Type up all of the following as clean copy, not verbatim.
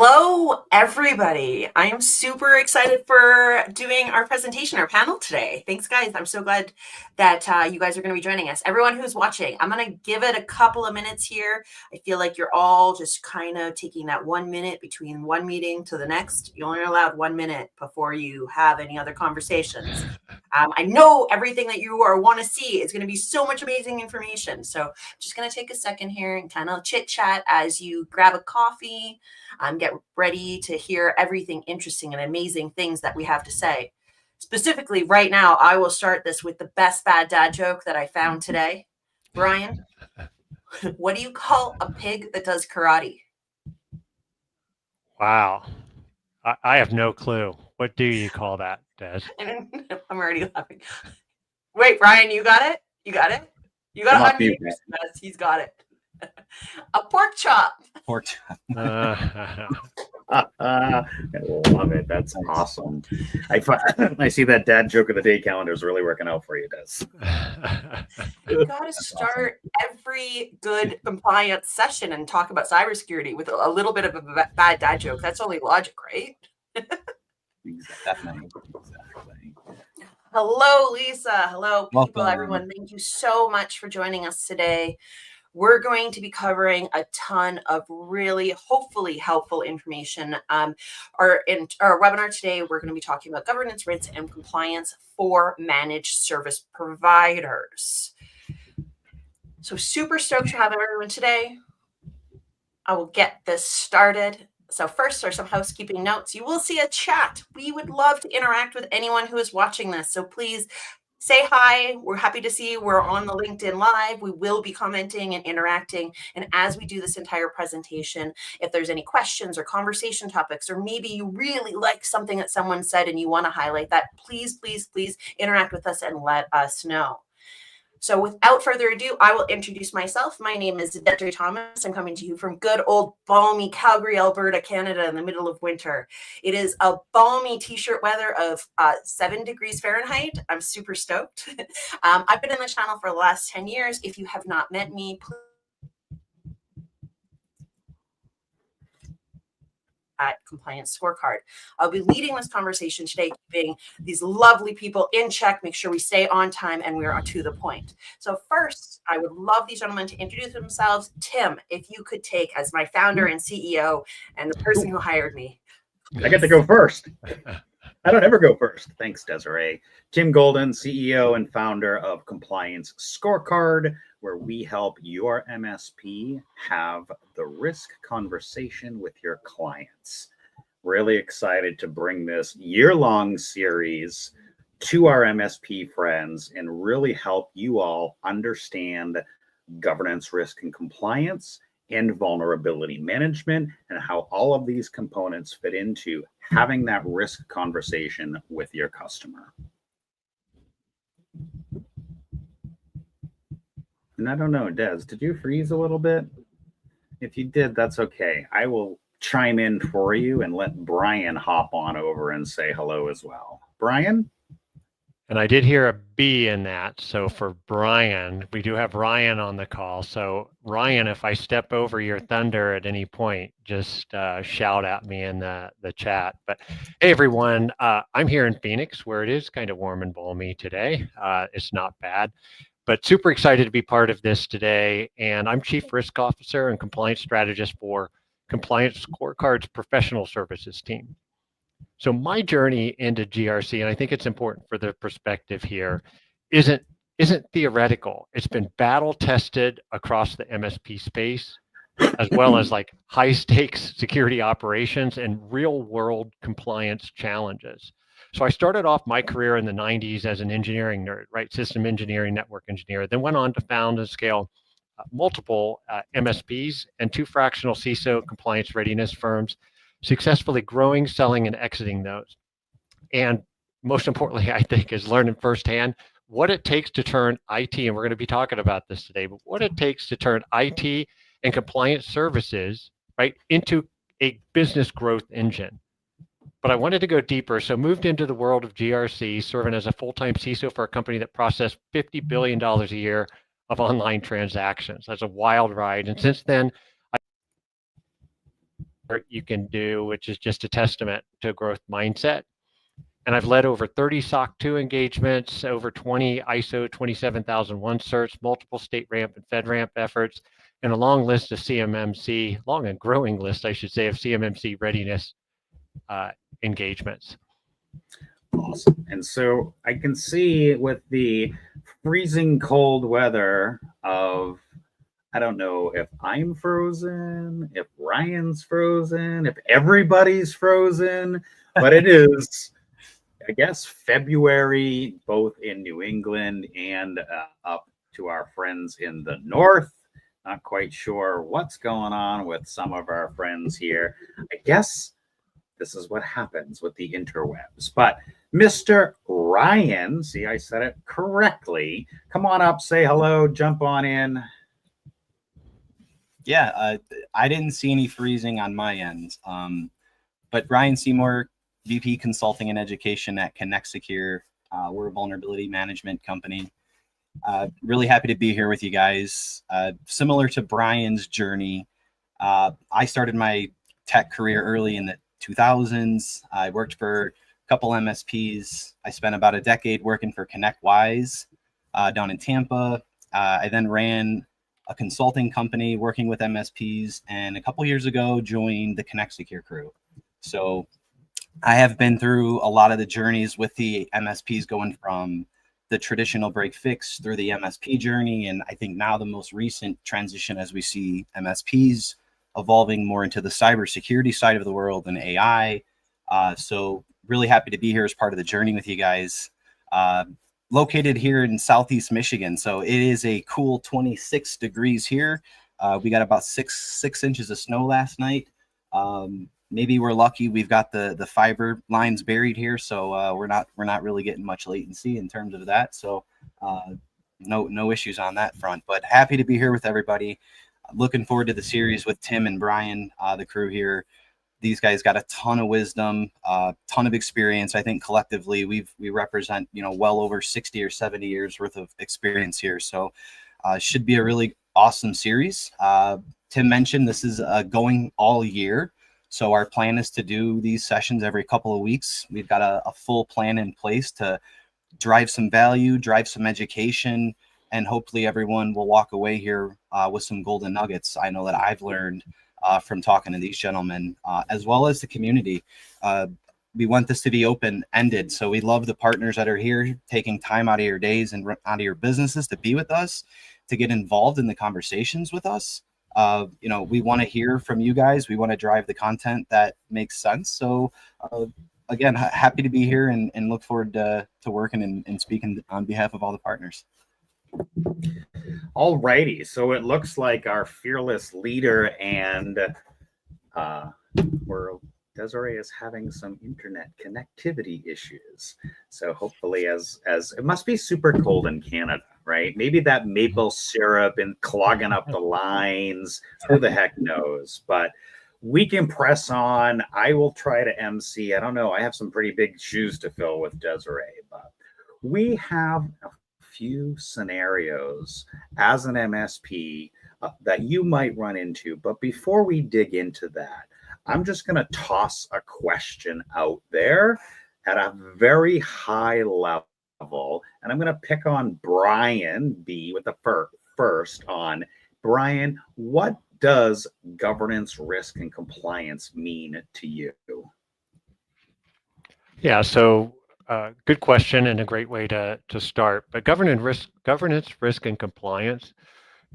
Hello, everybody. I am super excited for doing our presentation, our panel today. Thanks, guys. I'm so glad that you guys are going to be joining us. Everyone who's watching, I'm going to give it a couple of minutes here. I feel like you're all just kind of taking that 1 minute between one meeting to the next. You're only allowed 1 minute before you have any other conversations. I know everything that you want to see is going to be so much amazing information. So I'm just going to take a second here and kind of chit chat as you grab a coffee. Get ready to hear everything interesting and amazing things that we have to say. Specifically, right now, I will start this with the best bad dad joke that I found today. Brian, what do you call a pig that does karate? Wow. I have no clue. What do you call that, Des? I'm already laughing. Wait, Brian, you got it? You got it? You got to unmute yourself. He's got it. A pork chop. Pork chop. I love it. That's awesome. I see that dad joke of the day calendar is really working out for you, Des. You got to start every good compliance session and talk about cybersecurity with a little bit of a bad dad joke. That's only logic, right? Exactly. Hello, Lisa. Hello, people, Welcome. everyone. Thank you so much for joining us today. We're going to be covering a ton of really, hopefully helpful information. Our webinar today, we're going to be talking about governance, risk, and compliance for managed service providers. So super stoked to have everyone today. I will get this started. So first are some housekeeping notes. You will see a chat. We would love to interact with anyone who is watching this. So please say hi. We're happy to see you. We're on the LinkedIn Live. We will be commenting and interacting. And as we do this entire presentation, if there's any questions or conversation topics, or maybe you really like something that someone said and you want to highlight that, please, please, please interact with us and let us know. So without further ado, I will introduce myself. My name is Desiree Thomas. I'm coming to you from good old balmy Calgary, Alberta, Canada in the middle of winter. It is a balmy t-shirt weather of 7 degrees Fahrenheit. I'm super stoked. I've been in the channel for the last 10 years. If you have not met me, please at Compliance Scorecard. I'll be leading this conversation today, keeping these lovely people in check, make sure we stay on time and we're to the point. So first, I would love these gentlemen to introduce themselves. Tim, if you could take as my founder and CEO and the person who hired me. I get to go first. I don't ever go first. Thanks, Desiree. Tim Golden, CEO and founder of Compliance Scorecard, where we help your MSP have the risk conversation with your clients. Really excited to bring this year-long series to our MSP friends and really help you all understand governance, risk, and compliance and vulnerability management, and how all of these components fit into having that risk conversation with your customer. And I don't know, Des, did you freeze a little bit? If you did, that's okay. I will chime in for you and let Brian hop on over and say hello as well. Brian? And I did hear a B in that. So for Brian, we do have Ryan on the call. So Ryan, if I step over your thunder at any point, just shout at me in the chat. But hey, everyone, I'm here in Phoenix, where it is kind of warm and balmy today. It's not bad, but super excited to be part of this today. And I'm Chief Risk Officer and Compliance Strategist for Compliance Scorecard's professional services team. So my journey into GRC, and I think it's important for the perspective here, isn't theoretical. It's been battle tested across the MSP space, as well as like high stakes security operations and real world compliance challenges. So I started off my career in the 90s as an engineering nerd, right? System engineering, network engineer, then went on to found and scale multiple MSPs and 2 fractional CISO compliance readiness firms, successfully growing, selling, and exiting those. And most importantly, I think, is learning firsthand what it takes to turn IT, and we're going to be talking about this today, but what it takes to turn IT and compliance services, right, into a business growth engine. But I wanted to go deeper, so moved into the world of GRC, serving as a full-time CISO for a company that processed $50 billion a year of online transactions. That's a wild ride. And since then, you can do, which is just a testament to a growth mindset. And I've led over 30 SOC 2 engagements, over 20 ISO 27001 certs, multiple state ramp and FedRAMP efforts, and a long list of CMMC, long and growing list, I should say, of CMMC readiness engagements. Awesome. And so I can see with the freezing cold weather of, I don't know if I'm frozen, if Ryan's frozen, if everybody's frozen, but it is, I guess, February, both in New England and up to our friends in the north. Not quite sure what's going on with some of our friends here. I guess this is what happens with the interwebs. But Mr. Ryan, see, I said it correctly. Come on up, say hello, jump on in. Yeah, I didn't see any freezing on my end. But Ryan Seymour, VP Consulting and Education at Connect Secure. We're a vulnerability management company. Really happy to be here with you guys. Similar to Brian's journey, I started my tech career early in the 2000s. I worked for a couple MSPs. I spent about a decade working for ConnectWise down in Tampa. I then ran a consulting company working with MSPs, and a couple years ago joined the Connect Secure crew. So I have been through a lot of the journeys with the MSPs, going from the traditional break fix through the MSP journey. And I think now the most recent transition as we see MSPs evolving more into the cybersecurity side of the world and AI. So really happy to be here as part of the journey with you guys. Located here in Southeast Michigan. So it is a cool 26 degrees here. We got about six inches of snow last night. Maybe we're lucky we've got the fiber lines buried here, so we're not really getting much latency in terms of that. So no issues on that front. But happy to be here with everybody. Looking forward to the series with Tim and Brian, the crew here. These guys got a ton of wisdom, ton of experience. I think collectively we represent, well over 60 or 70 years worth of experience here. So should be a really awesome series. Tim mentioned this is going all year. So our plan is to do these sessions every couple of weeks. We've got a full plan in place to drive some value, drive some education, and hopefully everyone will walk away here with some golden nuggets. I know that I've learned from talking to these gentlemen, as well as the community. We want this to be open-ended. So we love the partners that are here, taking time out of your days and out of your businesses to be with us, to get involved in the conversations with us. We want to hear from you guys. We want to drive the content that makes sense. So again, happy to be here and look forward to working and speaking on behalf of all the partners. All righty. So it looks like our fearless leader and Desiree is having some internet connectivity issues. So hopefully as it must be super cold in Canada, right? Maybe that maple syrup and clogging up the lines, who the heck knows? But we can press on. I will try to MC. I don't know. I have some pretty big shoes to fill with Desiree, but we have a few scenarios as an MSP that you might run into. But before we dig into that, I'm just going to toss a question out there at a very high level. And I'm going to pick on Brian B with the first on. Brian, what does governance, risk, and compliance mean to you? Yeah, so good question and a great way to start. But governance, risk, and compliance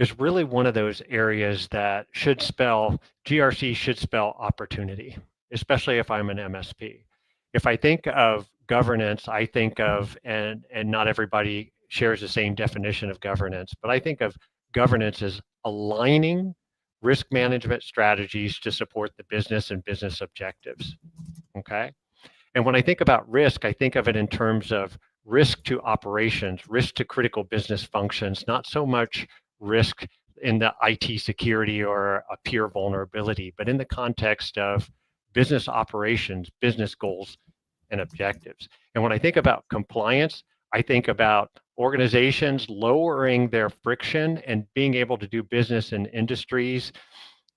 is really one of those areas that GRC should spell opportunity, especially if I'm an MSP. If I think of governance, I think of, and not everybody shares the same definition of governance, but I think of governance as aligning risk management strategies to support the business and business objectives, okay? And when I think about risk, I think of it in terms of risk to operations, risk to critical business functions, not so much risk in the IT security or a peer vulnerability, but in the context of business operations, business goals, and objectives. And when I think about compliance, I think about organizations lowering their friction and being able to do business in industries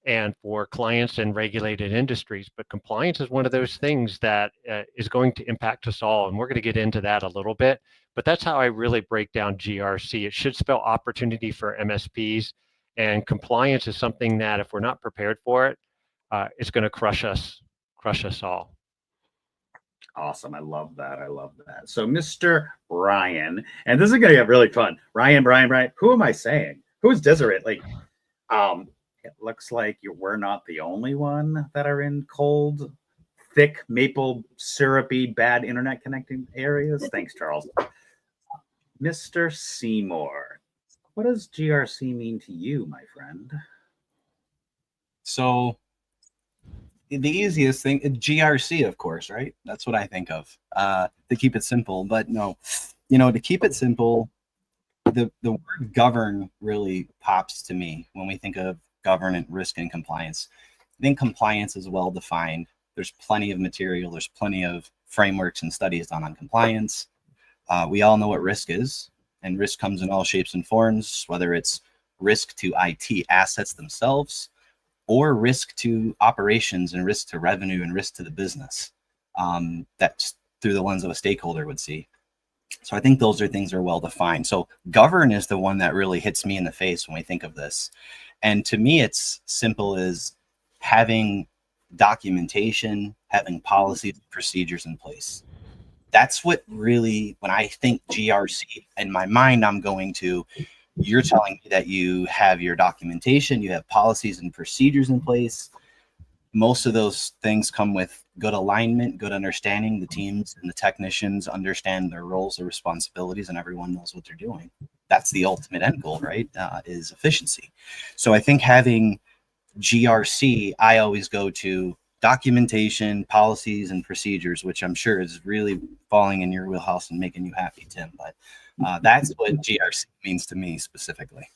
and for clients in regulated industries. But compliance is one of those things that is going to impact us all. And we're going to get into that a little bit. But that's how I really break down GRC. It should spell opportunity for MSPs. And compliance is something that if we're not prepared for it, it's going to crush us all. Awesome. I love that. I love that. So Mr. Ryan, and this is going to get really fun. Ryan, Brian, who am I saying? Who's Deseret? Like, it looks like we're not the only one that are in cold, thick, maple, syrupy, bad internet connecting areas. Thanks, Charles. Mr. Seymour, what does GRC mean to you, my friend? So the easiest thing, GRC, of course, right? That's what I think of to keep it simple. But no, to keep it simple, the word govern really pops to me when we think of governance, risk, and compliance. I think compliance is well defined. There's plenty of material. There's plenty of frameworks and studies done on compliance. We all know what risk is, and risk comes in all shapes and forms, whether it's risk to IT assets themselves, or risk to operations and risk to revenue and risk to the business. That's through the lens of a stakeholder would see. So I think those are things that are well defined. So govern is the one that really hits me in the face when we think of this. And to me, it's simple as having documentation, having policies, procedures in place. That's what really, when I think GRC, in my mind, I'm going to, you're telling me that you have your documentation, you have policies and procedures in place. Most of those things come with good alignment, good understanding. The teams and the technicians understand their roles, their responsibilities, and everyone knows what they're doing. That's the ultimate end goal, right? Is efficiency. So I think having GRC, I always go to documentation, policies, and procedures, which I'm sure is really falling in your wheelhouse and making you happy, Tim. But that's what GRC means to me specifically.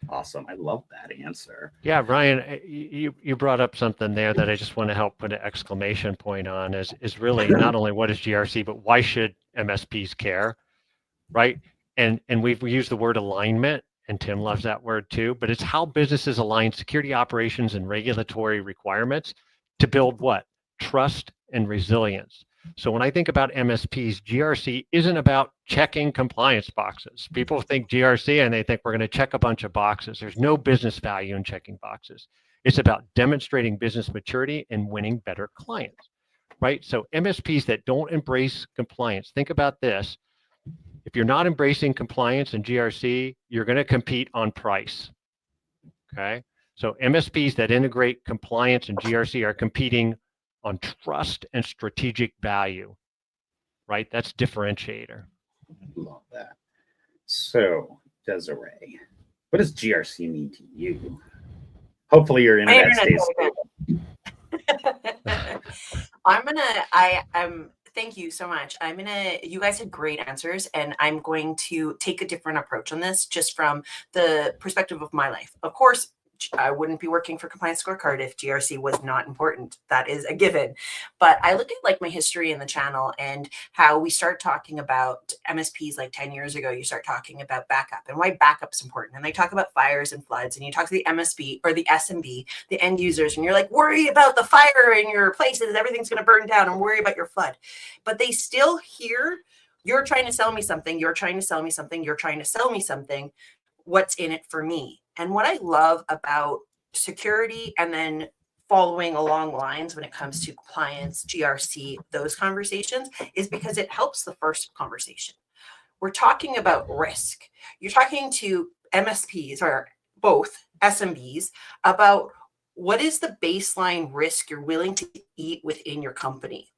Awesome. I love that answer. Yeah, Ryan, you brought up something there that I just want to help put an exclamation point on is really not only what is GRC, but why should MSPs care, right? And we've used the word alignment, and Tim loves that word too, but it's how businesses align security operations and regulatory requirements to build what? Trust and resilience. So when I think about MSPs, GRC isn't about checking compliance boxes. People think GRC and they think we're going to check a bunch of boxes. There's no business value in checking boxes. It's about demonstrating business maturity and winning better clients, right? So MSPs that don't embrace compliance, think about this. If you're not embracing compliance and GRC, you're going to compete on price, okay? So MSPs that integrate compliance and GRC are competing on trust and strategic value, right? That's differentiator. Love that. So, Desiree, what does GRC mean to you? Hopefully your internet stays stable. Thank you so much. You guys had great answers, and I'm going to take a different approach on this just from the perspective of my life. Of course, I wouldn't be working for Compliance Scorecard if GRC was not important. That is a given. But I look at like my history in the channel and how we start talking about MSPs like 10 years ago. You start talking about backup and why backup's important. And they talk about fires and floods, and you talk to the MSP or the SMB, the end users, and you're like, worry about the fire in your places. Everything's going to burn down, and worry about your flood. But they still hear, you're trying to sell me something. You're trying to sell me something. You're trying to sell me something. What's in it for me? And what I love about security and then following along lines when it comes to compliance, GRC, those conversations is because it helps the first conversation. We're talking about risk. You're talking to MSPs or both SMBs about what is the baseline risk you're willing to eat within your company.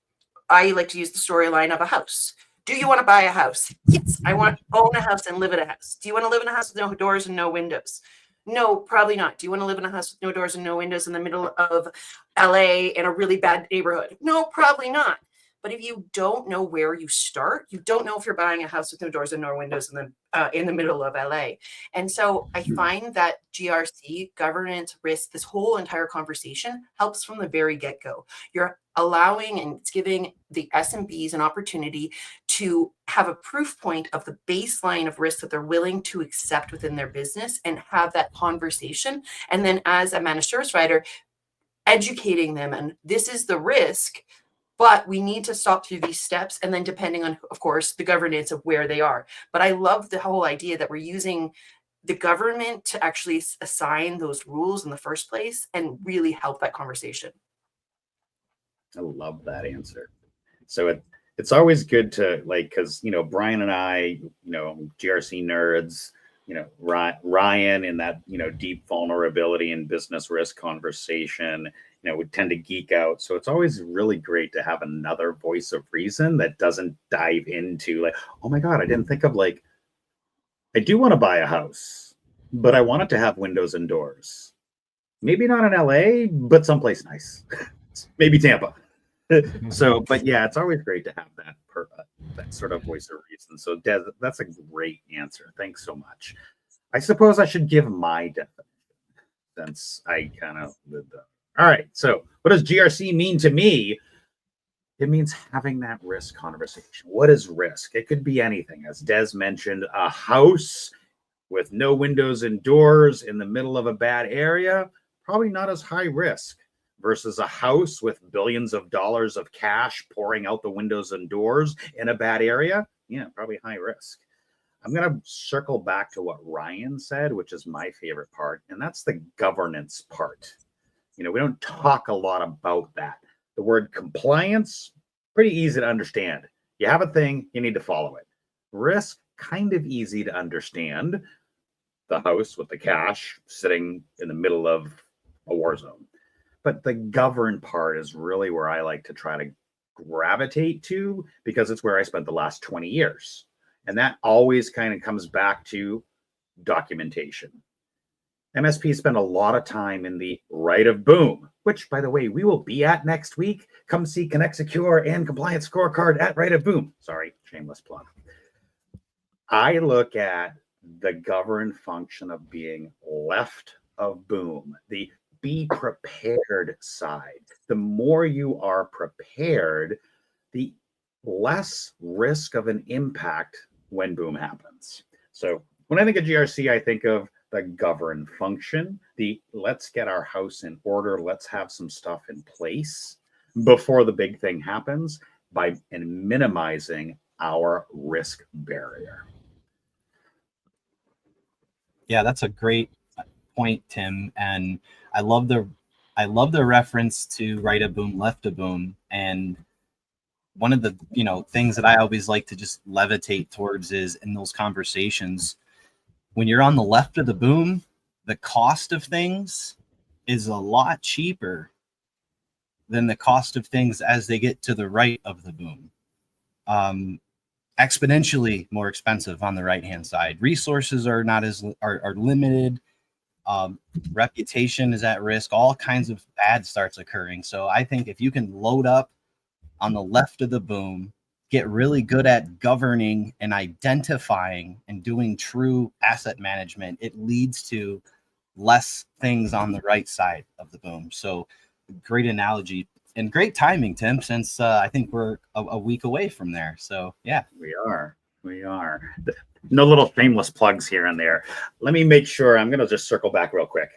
I like to use the storyline of a house. Do you want to buy a house? Yes, I want to own a house and live in a house. Do you want to live in a house with no doors and no windows? No, probably not. Do you want to live in a house with no doors and no windows in the middle of LA in a really bad neighborhood? No, probably not. But if you don't know where you start, you don't know if you're buying a house with no doors and no windows in the middle of LA. And so I find that GRC, governance, risk, this whole entire conversation helps from the very get-go. You're allowing and it's giving the SMBs an opportunity to have a proof point of the baseline of risk that they're willing to accept within their business and have that conversation. And then as a managed service provider, educating them, and this is the risk, but we need to stop through these steps. And then depending on, of course, the governance of where they are. But I love the whole idea that we're using the government to actually assign those rules in the first place and really help that conversation. I love that answer. So it's always good to like, because Brian and I, GRC nerds, Ryan in that deep vulnerability and business risk conversation, we tend to geek out. So it's always really great to have another voice of reason that doesn't dive into like, oh my God, I didn't think of like, I do want to buy a house, but I want it to have windows and doors. Maybe not in LA, but someplace nice. Maybe Tampa. So, but yeah, it's always great to have that sort of voice of reason. So, Des, that's a great answer. Thanks so much. I suppose I should give my definition since I kind of lived up. All right. So, what does GRC mean to me? It means having that risk conversation. What is risk? It could be anything. As Des mentioned, a house with no windows and doors in the middle of a bad area, probably not as high risk. Versus a house with billions of dollars of cash pouring out the windows and doors in a bad area, probably high risk. I'm going to circle back to what Ryan said, which is my favorite part, and that's the governance part. We don't talk a lot about that. The word compliance, pretty easy to understand. You have a thing, you need to follow it. Risk, kind of easy to understand. The house with the cash sitting in the middle of a war zone. But the govern part is really where I like to try to gravitate to because it's where I spent the last 20 years. And that always kind of comes back to documentation. MSPs spend a lot of time in the right of boom, which, by the way, we will be at next week. Come see Connect Secure and Compliance Scorecard at right of boom. Sorry, shameless plug. I look at the govern function of being left of boom, the be prepared side. The more you are prepared, the less risk of an impact when boom happens. So when I think of GRC, I think of the govern function, the let's get our house in order, let's have some stuff in place before the big thing happens and minimizing our risk barrier. Yeah, that's a great point, Tim. And I love the reference to right a boom, left a boom. And one of the things that I always like to just levitate towards is in those conversations, when you're on the left of the boom, the cost of things is a lot cheaper than the cost of things as they get to the right of the boom. Exponentially more expensive on the right hand side. Resources are not as are limited. Reputation is at risk. All kinds of bad starts occurring. So I think if you can load up on the left of the boom, get really good at governing and identifying and doing true asset management, it leads to less things on the right side of the boom. So great analogy and great timing, Tim, since I think we're a week away from there. So yeah, we are. No little shameless plugs here and there. Let me make sure. I'm going to just circle back real quick.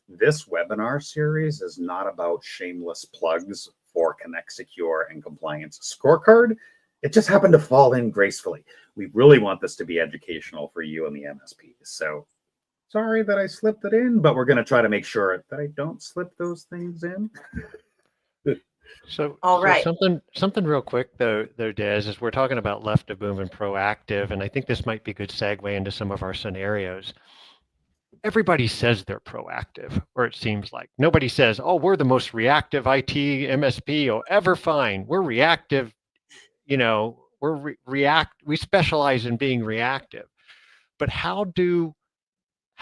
This webinar series is not about shameless plugs for Connect Secure and Compliance Scorecard. It just happened to fall in gracefully. We really want this to be educational for you and the MSPs. So sorry that I slipped it in, but we're going to try to make sure that I don't slip those things in. So, All right. Something real quick though, Des, is we're talking about left of boom and proactive, and I think this might be a good segue into some of our scenarios. Everybody says they're proactive, or it seems like. Nobody says, oh, we're the most reactive IT MSP you'll ever find. We're reactive, we specialize in being reactive. But how does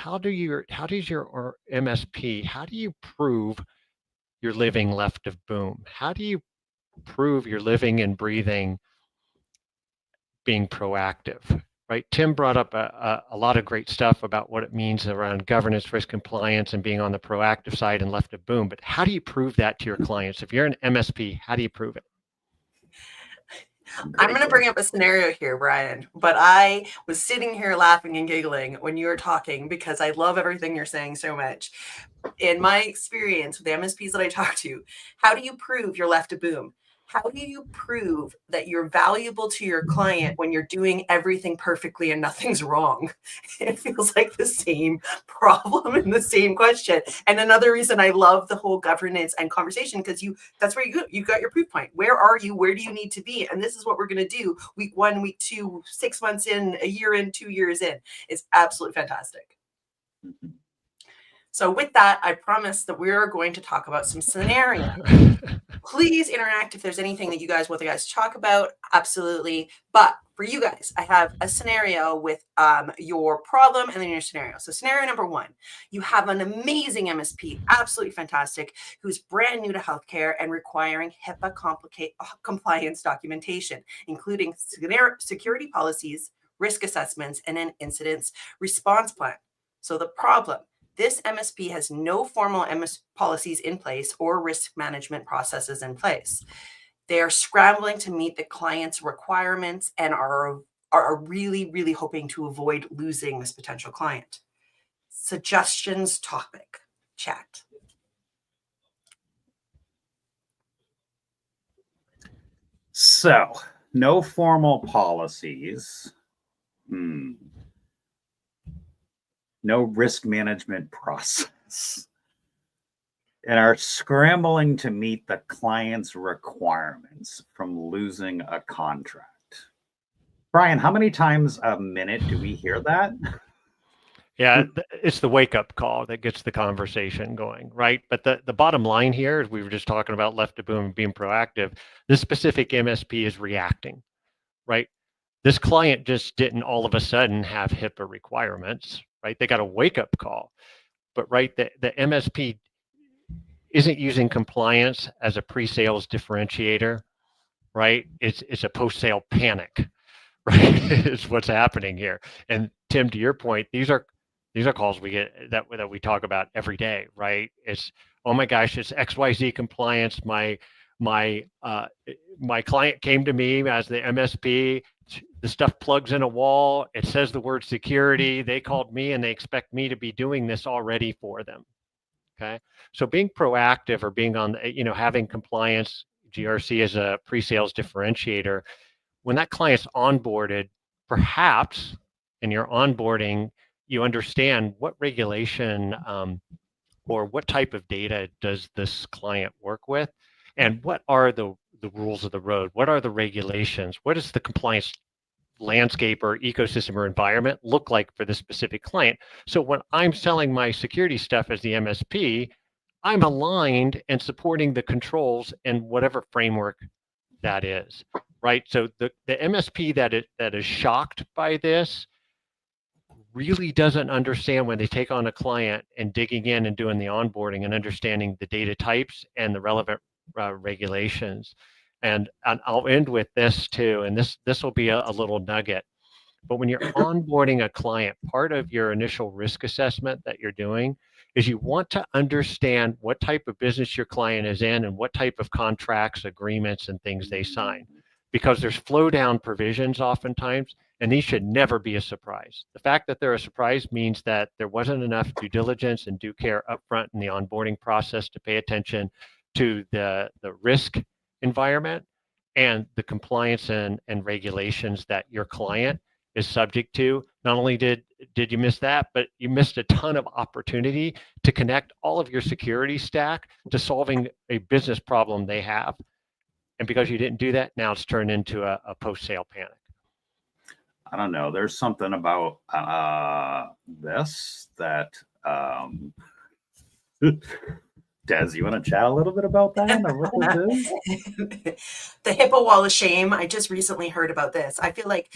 your MSP, how do you prove you're living left of boom? How do you prove you're living and breathing being proactive? right? Tim brought up a lot of great stuff about what it means around governance, risk compliance, and being on the proactive side and left of boom. But how do you prove that to your clients? If you're an MSP, how do you prove it? I'm going to bring up a scenario here, Brian, but I was sitting here laughing and giggling when you were talking because I love everything you're saying so much. In my experience with the MSPs that I talk to, how do you prove you're left to boom? How do you prove that you're valuable to your client when you're doing everything perfectly and nothing's wrong? It feels like the same problem and the same question. And another reason I love the whole governance and conversation, because that's where you got your proof point. Where are you? Where do you need to be? And this is what we're going to do week 1, week 2, 6 months in, a year in, 2 years in. It's absolutely fantastic. So with that, I promise that we're going to talk about some scenarios. Please interact if there's anything that you guys want the guys to talk about. Absolutely. But for you guys, I have a scenario with your problem and then your scenario. So scenario number 1, you have an amazing MSP, absolutely fantastic, who's brand new to healthcare and requiring HIPAA compliance documentation, including security policies, risk assessments, and an incident response plan. So the problem: this MSP has no formal MS policies in place or risk management processes in place. They are scrambling to meet the client's requirements and are really, really hoping to avoid losing this potential client. Suggestions topic, chat. So, no formal policies. No risk management process, and are scrambling to meet the client's requirements from losing a contract. Brian, how many times a minute do we hear that? Yeah, it's the wake-up call that gets the conversation going, right? But the bottom line here is we were just talking about left to boom and being proactive. This specific MSP is reacting, right? This client just didn't all of a sudden have HIPAA requirements, right? They got a wake-up call. But right, the MSP isn't using compliance as a pre-sales differentiator, right? It's a post-sale panic, right? Is what's happening here. And Tim, to your point, these are calls we get that we talk about every day, right? It's, oh my gosh, it's XYZ compliance. My client came to me as the MSP. The stuff plugs in a wall. It says the word security. They called me and they expect me to be doing this already for them. Okay. So being proactive or being on, having compliance, GRC as a pre-sales differentiator, when that client's onboarded, perhaps in your onboarding, you understand what regulation or what type of data does this client work with, and what are the rules of the road? What are the regulations? What does the compliance landscape or ecosystem or environment look like for this specific client? So when I'm selling my security stuff as the MSP, I'm aligned and supporting the controls and whatever framework that is, right? So the MSP that is shocked by this really doesn't understand when they take on a client and digging in and doing the onboarding and understanding the data types and the relevant regulations. And I'll end with this too, and this will be a little nugget. But when you're onboarding a client, part of your initial risk assessment that you're doing is you want to understand what type of business your client is in and what type of contracts, agreements, and things they sign. Because there's flow down provisions oftentimes, and these should never be a surprise. The fact that they're a surprise means that there wasn't enough due diligence and due care upfront in the onboarding process to pay attention to the risk environment and the compliance and regulations that your client is subject to. Not only did you miss that, but you missed a ton of opportunity to connect all of your security stack to solving a business problem they have. And because you didn't do that, now it's turned into a post-sale panic. I don't know. There's something about this that Des, you want to chat a little bit about that? Or what that is? The HIPAA wall of shame. I just recently heard about this. I feel like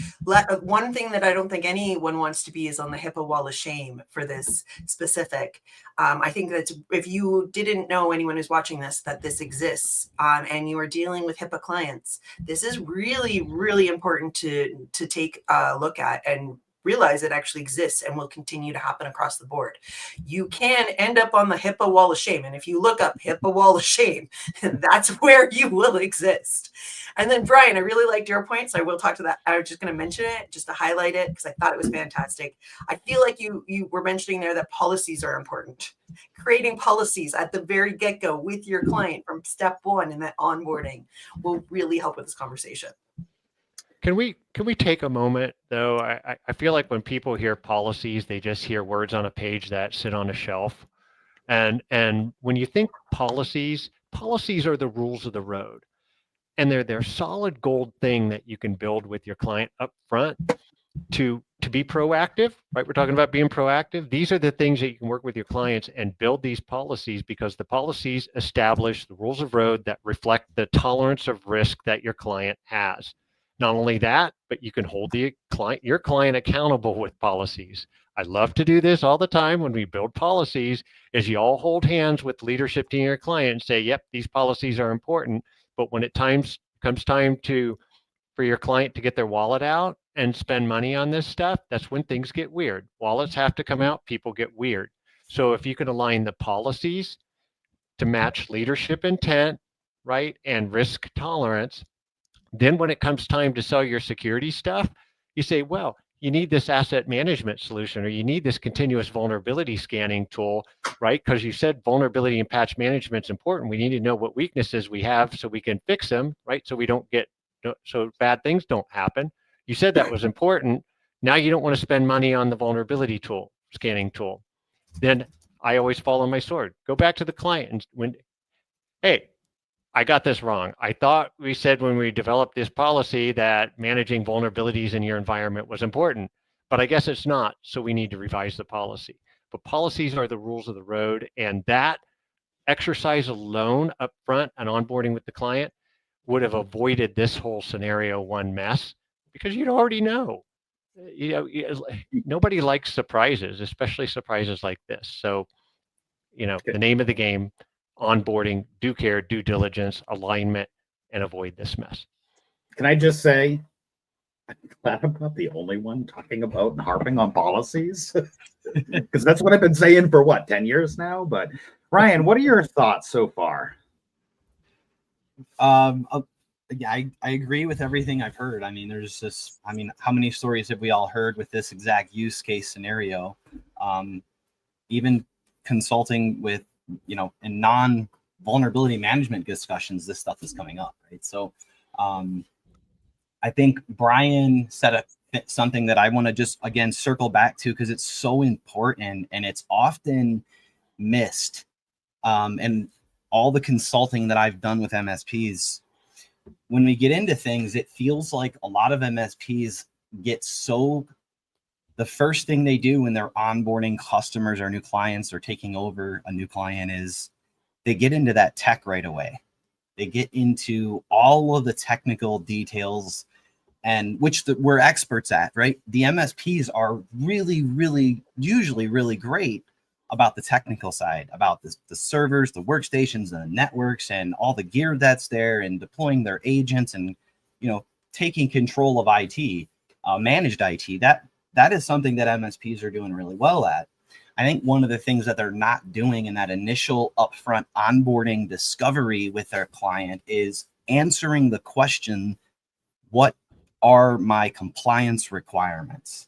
one thing that I don't think anyone wants to be is on the HIPAA wall of shame for this specific. I think that if you didn't know, anyone who's watching this, that this exists, and you are dealing with HIPAA clients, this is really, really important to take a look at and realize it actually exists and will continue to happen across the board. You can end up on the HIPAA wall of shame. And if you look up HIPAA wall of shame, that's where you will exist. And then Brian, I really liked your point, so I will talk to that. I was just going to mention it just to highlight it because I thought it was fantastic. I feel like you were mentioning there that policies are important. Creating policies at the very get-go with your client from step one in that onboarding will really help with this conversation. Can we take a moment though? I feel like when people hear policies, they just hear words on a page that sit on a shelf. And when you think policies are the rules of the road. And they're solid gold thing that you can build with your client up front to be proactive, right? We're talking about being proactive. These are the things that you can work with your clients and build these policies, because the policies establish the rules of road that reflect the tolerance of risk that your client has. Not only that, but you can hold your client accountable with policies. I love to do this all the time when we build policies, is you all hold hands with leadership team, your client, and say, yep, these policies are important. But when it comes time for your client to get their wallet out and spend money on this stuff, that's when things get weird. Wallets have to come out, people get weird. So if you can align the policies to match leadership intent, right, and risk tolerance, then when it comes time to sell your security stuff, you say, well, you need this asset management solution, or you need this continuous vulnerability scanning tool, right? Because you said vulnerability and patch management is important. We need to know what weaknesses we have so we can fix them, right? So we don't get, so bad things don't happen. You said that was important. Now you don't want to spend money on the vulnerability tool, scanning tool. Then I always fall on my sword. Go back to the client and hey, I got this wrong. I thought we said when we developed this policy that managing vulnerabilities in your environment was important, but I guess it's not. So we need to revise the policy. But policies are the rules of the road, and that exercise alone up front and onboarding with the client would have avoided this whole scenario one mess, because you'd already know. Nobody likes surprises, especially surprises like this. So, the name of the game: onboarding, due care, due diligence, alignment, and avoid this mess. Can I just say, I'm glad I'm not the only one talking about and harping on policies, because that's what I've been saying for 10 years now. But Ryan, what are your thoughts so far? Yeah, I agree with everything I've heard. I mean, how many stories have we all heard with this exact use case scenario? Even consulting with, in non-vulnerability management discussions, this stuff is coming up, right? So I think Brian said something that I want to just, again, circle back to, because it's so important and it's often missed. And all the consulting that I've done with MSPs, when we get into things, it feels like a lot of MSPs the first thing they do when they're onboarding customers or new clients or taking over a new client is they get into that tech right away. They get into all of the technical details, and we're experts at, right? The MSPs are usually really great about the technical side, about the servers, the workstations, the networks, and all the gear that's there, and deploying their agents, and taking control of IT, managed IT. That is something that MSPs are doing really well at. I think one of the things that they're not doing in that initial upfront onboarding discovery with their client is answering the question, what are my compliance requirements?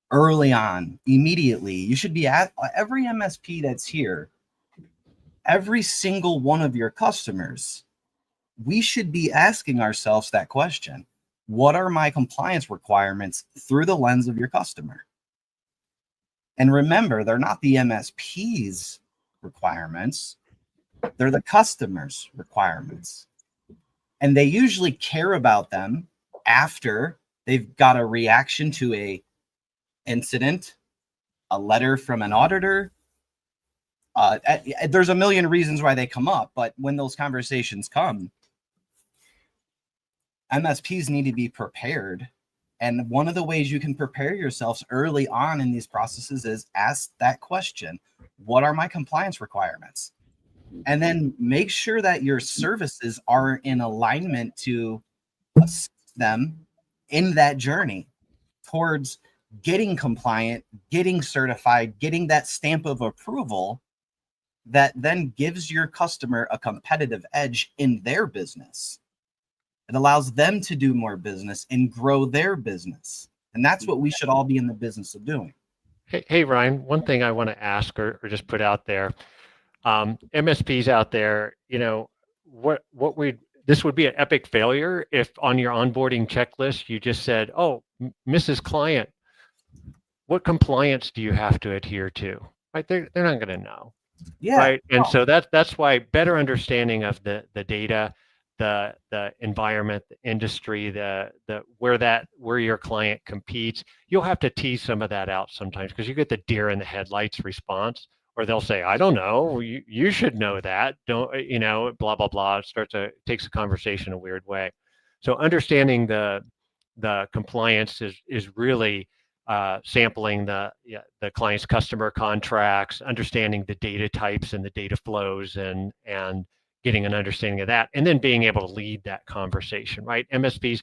Early on, immediately, you should be at every MSP that's here, every single one of your customers, we should be asking ourselves that question. What are my compliance requirements through the lens of your customer? And remember, they're not the MSP's requirements. They're the customer's requirements. And they usually care about them after they've got a reaction to a incident, a letter from an auditor, There's a million reasons why they come up, but when those conversations come, MSPs need to be prepared. And one of the ways you can prepare yourselves early on in these processes is ask that question: what are my compliance requirements? And then make sure that your services are in alignment to assist them in that journey towards getting compliant, getting certified, getting that stamp of approval that then gives your customer a competitive edge in their business. It allows them to do more business and grow their business. And that's what we should all be in the business of doing. Hey, Ryan, one thing I want to ask or just put out there, MSPs out there, this would be an epic failure if on your onboarding checklist, you just said, oh, Mrs. Client, what compliance do you have to adhere to? Right? They're not going to know. Yeah. Right. And so that's why better understanding of the data, the environment, the industry, where your client competes, you'll have to tease some of that out sometimes, because you get the deer in the headlights response, or they'll say, I don't know, you should know that. Don't, blah, blah, blah. It takes the conversation a weird way. So understanding the compliance is really sampling the client's customer contracts, understanding the data types and the data flows, and getting an understanding of that, and then being able to lead that conversation, right? MSPs,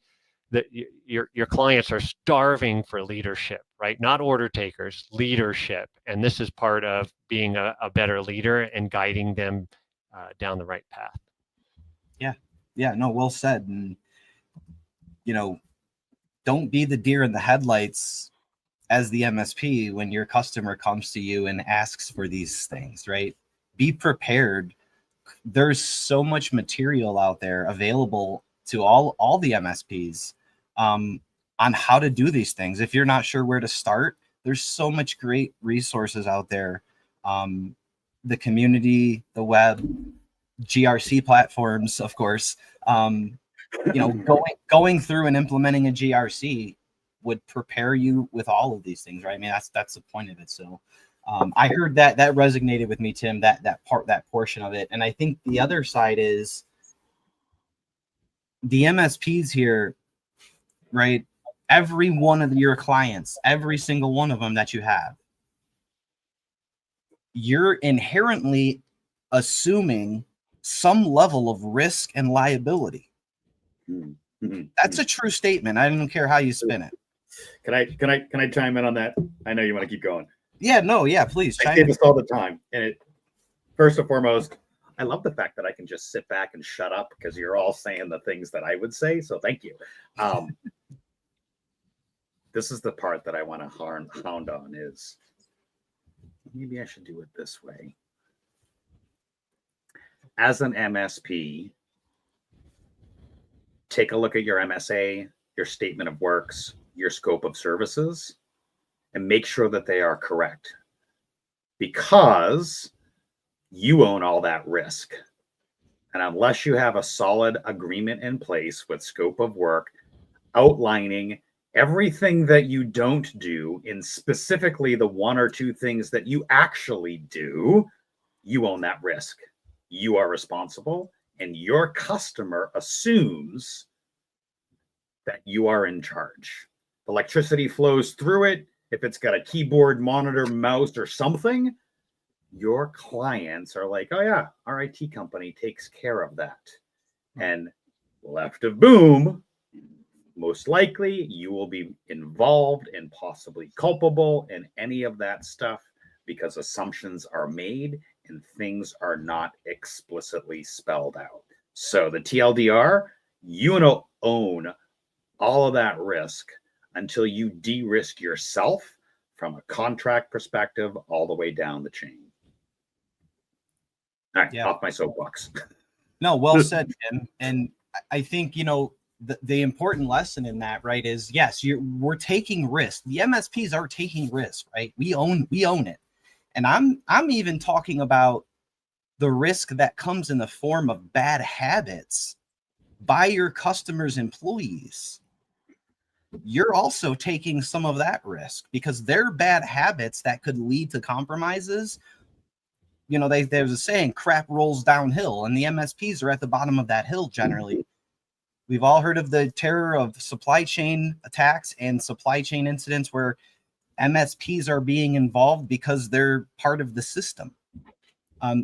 your clients are starving for leadership, right? Not order takers, leadership. And this is part of being a better leader and guiding them down the right path. Yeah, no, well said. And, don't be the deer in the headlights as the MSP when your customer comes to you and asks for these things, right? Be prepared. There's so much material out there available to all the MSPs on how to do these things. If you're not sure where to start, there's so much great resources out there. The community, the web, GRC platforms, of course. Going through and implementing a GRC would prepare you with all of these things, right? I mean, that's the point of it. So I heard that resonated with me, Tim, that portion of it. And I think the other side is the MSPs here, right? Every one of your clients, every single one of them that you have, you're inherently assuming some level of risk and liability. That's a true statement. I don't care how you spin it. Can I chime in on that? I know you want to keep going. Yeah, no, yeah, please. I say this all the time. And first and foremost, I love the fact that I can just sit back and shut up because you're all saying the things that I would say. So thank you. This is the part that I want to hound on is maybe I should do it this way. As an MSP, take a look at your MSA, your statement of works, your scope of services, and make sure that they are correct, because you own all that risk. And unless you have a solid agreement in place with scope of work outlining everything that you don't do in specifically the one or two things that you actually do, you own that risk. You are responsible, and your customer assumes that you are in charge. Electricity flows through it. If it's got a keyboard, monitor, mouse, or something, your clients are like, oh yeah, our IT company takes care of that. And left of boom, most likely you will be involved and possibly culpable in any of that stuff because assumptions are made and things are not explicitly spelled out. So the TLDR, you own all of that risk until you de-risk yourself from a contract perspective all the way down the chain. All right, off my soapbox. No, well said, Tim. And I think, the important lesson in that, right, is yes, we're taking risk. The MSPs are taking risk, right? We own it. And I'm even talking about the risk that comes in the form of bad habits by your customers' employees. You're also taking some of that risk because they're bad habits that could lead to compromises there's a saying, crap rolls downhill, and the MSPs are at the bottom of that hill generally. We've all heard of the terror of supply chain attacks and supply chain incidents where MSPs are being involved because they're part of the system.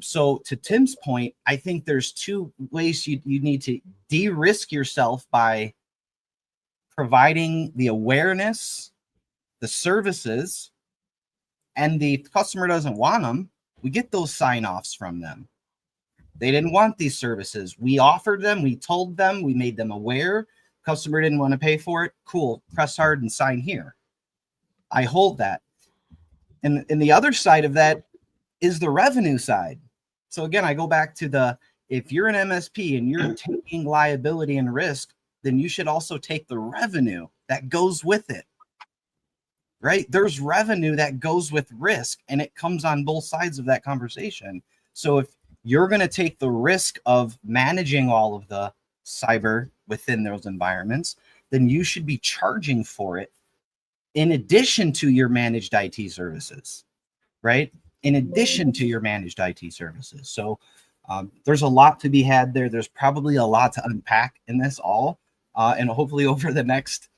So to Tim's point, I think there's two ways you need to de-risk yourself by providing the awareness, the services, and the customer doesn't want them. We get those sign-offs from them. They didn't want these services. We offered them, we told them, we made them aware. Customer didn't want to pay for it. Cool, press hard and sign here. I hold that. And the other side of that is the revenue side. So again, I go back to if you're an MSP and you're taking liability and risk, then you should also take the revenue that goes with it. Right? There's revenue that goes with risk, and it comes on both sides of that conversation. So if you're going to take the risk of managing all of the cyber within those environments, then you should be charging for it in addition to your managed IT services, right? In addition to your managed IT services. So there's a lot to be had there. There's probably a lot to unpack in this all. And hopefully over the next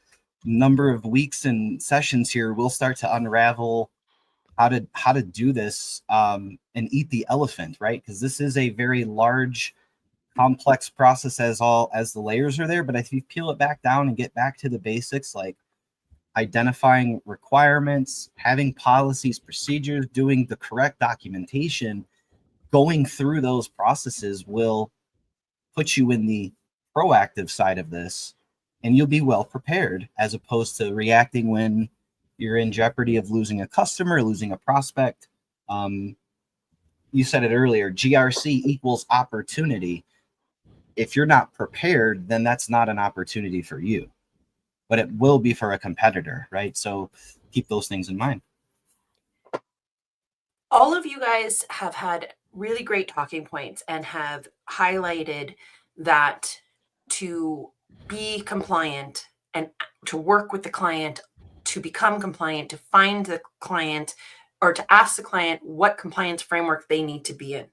number of weeks and sessions here, we'll start to unravel how to do this and eat the elephant, right? Because this is a very large, complex process as the layers are there. But if you peel it back down and get back to the basics, like identifying requirements, having policies, procedures, doing the correct documentation, going through those processes will put you in the proactive side of this, and you'll be well prepared as opposed to reacting when you're in jeopardy of losing a customer, losing a prospect. You said it earlier, GRC equals opportunity. If you're not prepared, then that's not an opportunity for you, but it will be for a competitor, right? So keep those things in mind. All of you guys have had really great talking points and have highlighted that to be compliant and to work with the client, to become compliant, to find the client, or to ask the client what compliance framework they need to be in.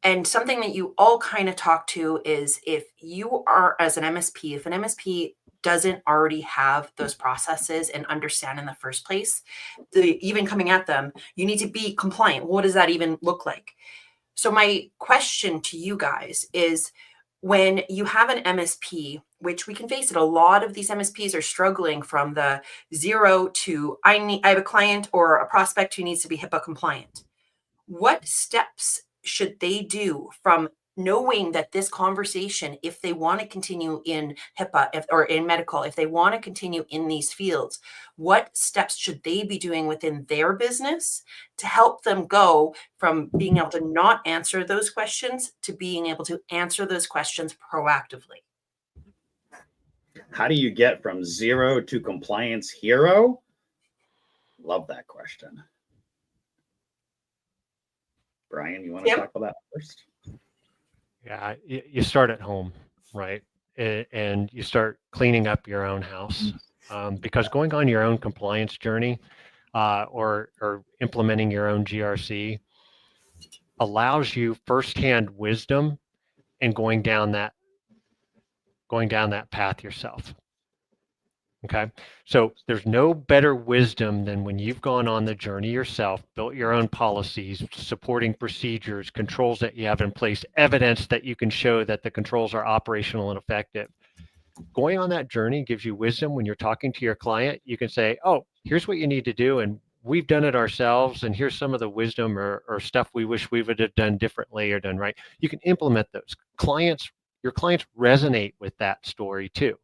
And something that you all kind of talk to is if you are, as an MSP, if an MSP doesn't already have those processes and understand in the first place, even coming at them, you need to be compliant. What does that even look like? So my question to you guys is, when you have an MSP, which we can face it, a lot of these MSPs are struggling from the zero to I have a client or a prospect who needs to be HIPAA compliant. What steps should they do from knowing that this conversation, if they want to continue in HIPAA or in medical, if they want to continue in these fields, what steps should they be doing within their business to help them go from being able to not answer those questions to being able to answer those questions proactively? How do you get from zero to compliance hero? Love that question. Brian, you want to talk about that first? Yeah, you start at home, right? And you start cleaning up your own house, because going on your own compliance journey or implementing your own GRC allows you firsthand wisdom and going down that path yourself. Okay, so there's no better wisdom than when you've gone on the journey yourself, built your own policies, supporting procedures, controls that you have in place, evidence that you can show that the controls are operational and effective. Going on that journey gives you wisdom. When you're talking to your client, you can say, oh, here's what you need to do, and we've done it ourselves, and here's some of the wisdom or stuff we wish we would have done differently or done right. You can implement those. Your clients resonate with that story too.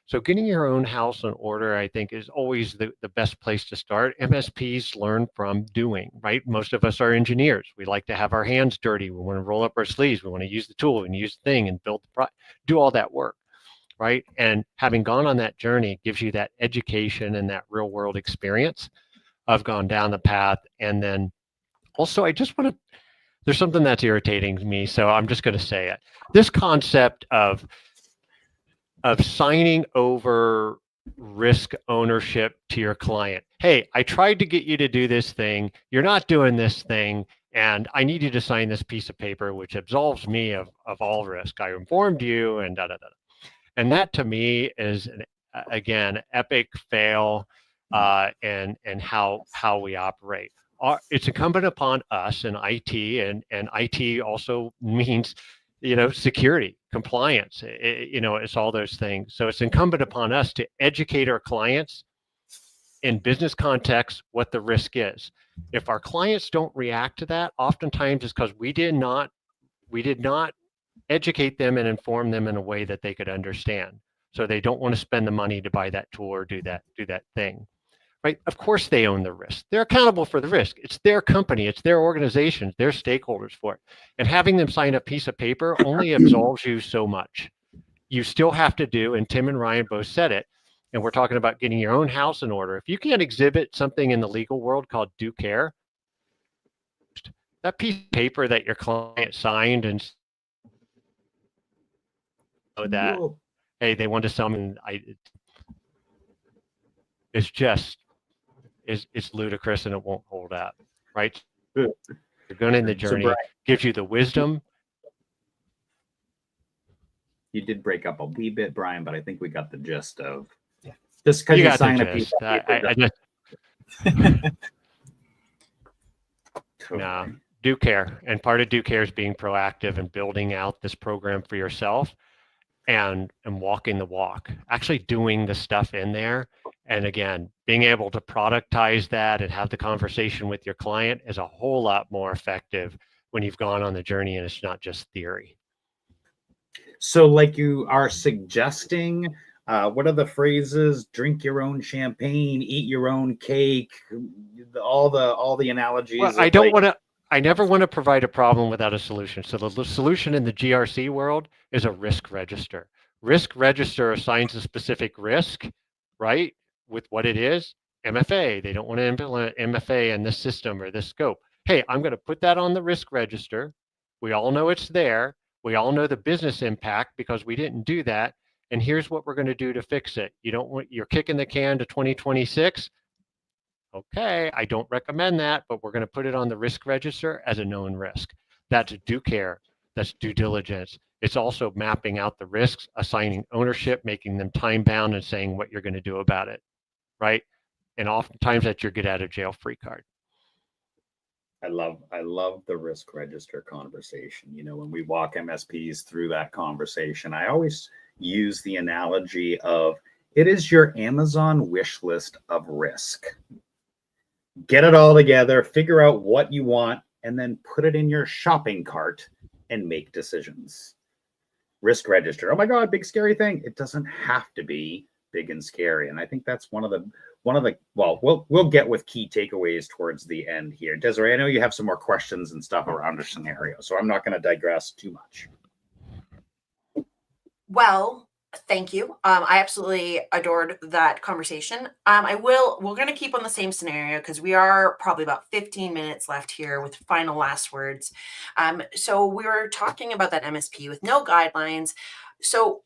So getting your own house in order, I think, is always the best place to start. MSPs learn from doing, right? Most of us are engineers. We like to have our hands dirty. We want to roll up our sleeves. We want to use the tool and use the thing and do all that work, right? And having gone on that journey gives you that education and that real world experience of gone down the path. And then also, there's something that's irritating to me, so I'm just going to say it. This concept of signing over risk ownership to your client. Hey, I tried to get you to do this thing. You're not doing this thing. And I need you to sign this piece of paper, which absolves me of all risk. I informed you and da, da, da. And that to me is, again, epic fail and how we operate. It's incumbent upon us in IT, and IT also means, security, compliance, it's all those things. So it's incumbent upon us to educate our clients in business context what the risk is. If our clients don't react to that, oftentimes it's because we did not educate them and inform them in a way that they could understand. So they don't want to spend the money to buy that tool or do that thing. Right? Of course they own the risk. They're accountable for the risk. It's their company, it's their organization, their stakeholders for it. And having them sign a piece of paper only absolves you so much. You still have to do, and Tim and Ryan both said it, and we're talking about getting your own house in order. If you can't exhibit something in the legal world called due care, that piece of paper that your client signed and that, Whoa. hey, they want to sell me, it's just, it's ludicrous and it won't hold up, right? You're going in the journey, Brian, gives you the wisdom. you did break up a wee bit, Brian, but I think we got the gist of Yeah. just because You you got the signed a piece gist. of paper. I just, no, due care. And part of due care is being proactive and building out this program for yourself and walking the walk, actually doing the stuff in there. And again, being able to productize that and have the conversation with your client is a whole lot more effective when you've gone on the journey and it's not just theory. So, like you are suggesting, what are the phrases? Drink your own champagne, eat your own cake, all the analogies. Well, I never want to provide a problem without a solution. So the solution in the GRC world is a risk register. Risk register assigns a specific risk, right? With what it is, MFA. They don't want to implement MFA in this system or this scope. Hey, I'm going to put that on the risk register. We all know it's there. We all know the business impact because we didn't do that. And here's what we're going to do to fix it. You're kicking the can to 2026. Okay, I don't recommend that, but we're going to put it on the risk register as a known risk. That's due care. That's due diligence. It's also mapping out the risks, assigning ownership, making them time bound, and saying what you're going to do about it, right? And oftentimes that's your get out of jail free card. I love the risk register conversation. When we walk MSPs through that conversation, I always use the analogy of it is your Amazon wish list of risk. Get it all together, figure out what you want, and then put it in your shopping cart and make decisions. Risk register. Oh my God, big scary thing. It doesn't have to be big and scary. And I think that's one of the well, we'll get with key takeaways towards the end here. Desiree, I know you have some more questions and stuff around the scenario, so I'm not going to digress too much. Well, thank you. I absolutely adored that conversation. We're going to keep on the same scenario because we are probably about 15 minutes left here with final last words. So we were talking about that MSP with no guidelines. So,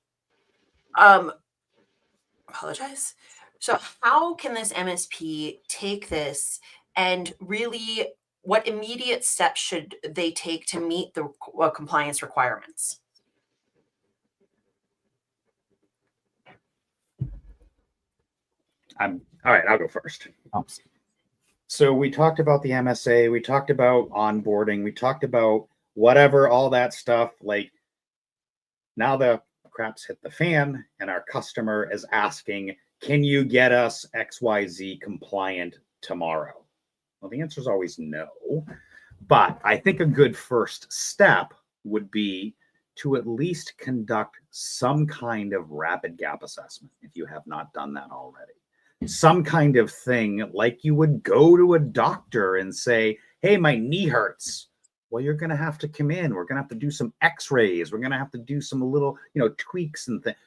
apologize. So how can this MSP take this and really, what immediate steps should they take to meet the compliance requirements? All right, I'll go first. Oh. So we talked about the MSA, we talked about onboarding, we talked about whatever, all that stuff. Like, now the crap's hit the fan and our customer is asking, can you get us XYZ compliant tomorrow? Well, the answer is always no. But I think a good first step would be to at least conduct some kind of rapid gap assessment if you have not done that already. Some kind of thing like you would go to a doctor and say, hey, my knee hurts. Well, you're going to have to come in. We're going to have to do some x-rays. We're going to have to do some little, tweaks and things.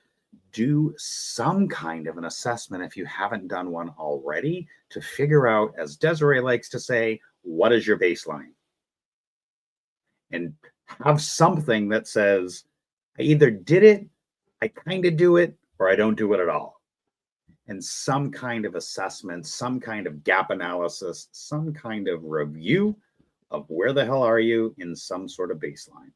Do some kind of an assessment if you haven't done one already to figure out, as Desiree likes to say, what is your baseline? And have something that says, I either did it, I kind of do it, or I don't do it at all. And some kind of assessment, some kind of gap analysis, some kind of review of where the hell are you in some sort of baseline.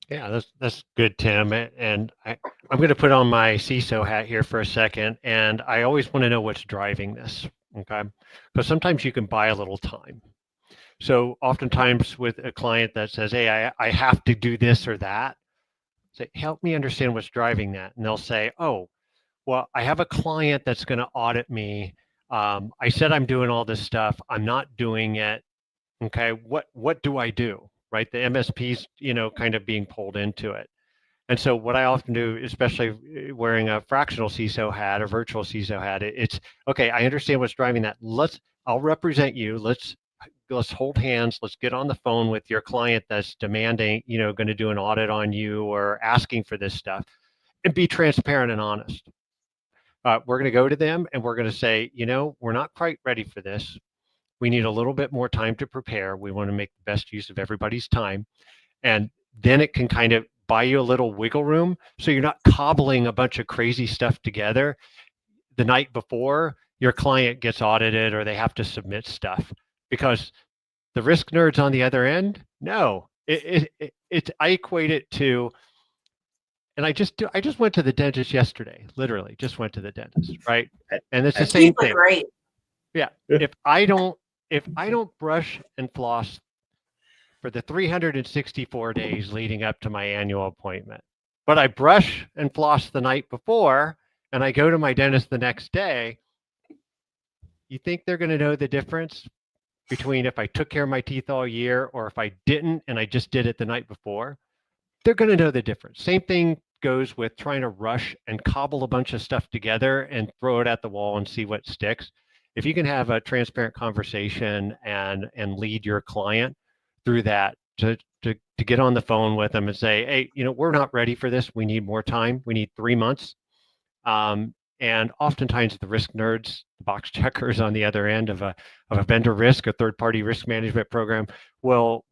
Yeah, that's good, Tim. And I'm going to put on my CISO hat here for a second. And I always want to know what's driving this. Okay. Because sometimes you can buy a little time. So oftentimes with a client that says, hey, I have to do this or that, say, help me understand what's driving that. And they'll say, oh, well, I have a client that's going to audit me. I said I'm doing all this stuff. I'm not doing it. Okay. What do I do? Right. The MSPs, kind of being pulled into it. And so what I often do, especially wearing a fractional CISO hat or virtual CISO hat, it's okay. I understand what's driving that. I'll represent you. Let's hold hands. Let's get on the phone with your client that's demanding, going to do an audit on you or asking for this stuff, and be transparent and honest. We're going to go to them and we're going to say, we're not quite ready for this. We need a little bit more time to prepare. We want to make the best use of everybody's time. And then it can kind of buy you a little wiggle room. So you're not cobbling a bunch of crazy stuff together the night before your client gets audited or they have to submit stuff, because the risk nerds on the other end, no, I equate it to, and I just went to the dentist yesterday, literally just went to the dentist, right? And it's the same thing. Great. Yeah. If I don't brush and floss for the 364 days leading up to my annual appointment, but I brush and floss the night before and I go to my dentist the next day, you think they're going to know the difference between if I took care of my teeth all year or if I didn't and I just did it the night before? They're going to know the difference. Same thing goes with trying to rush and cobble a bunch of stuff together and throw it at the wall and see what sticks. If you can have a transparent conversation and lead your client through that, to get on the phone with them and say, hey, we're not ready for this. We need more time. We need 3 months. And oftentimes the risk nerds, box checkers on the other end of a vendor risk, a third-party risk management program, will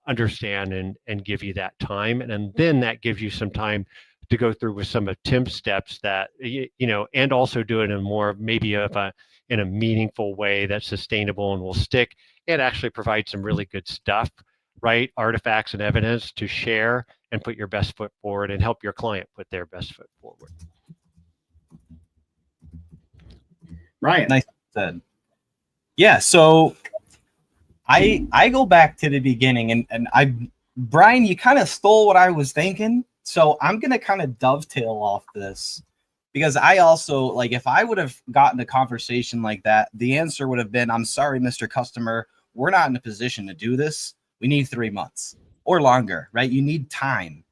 understand and give you that time. And then that gives you some time to go through with some of Tim's steps that, and also do it in more maybe in a meaningful way that's sustainable and will stick, and actually provide some really good stuff, right? Artifacts and evidence to share and put your best foot forward and help your client put their best foot forward. Ryan. Nice said. Yeah, so I go back to the beginning, and Brian, you kind of stole what I was thinking. So I'm gonna kind of dovetail off this, because I also, like, if I would have gotten a conversation like that, the answer would have been, I'm sorry, Mr. Customer, we're not in a position to do this. We need 3 months or longer, right? You need time.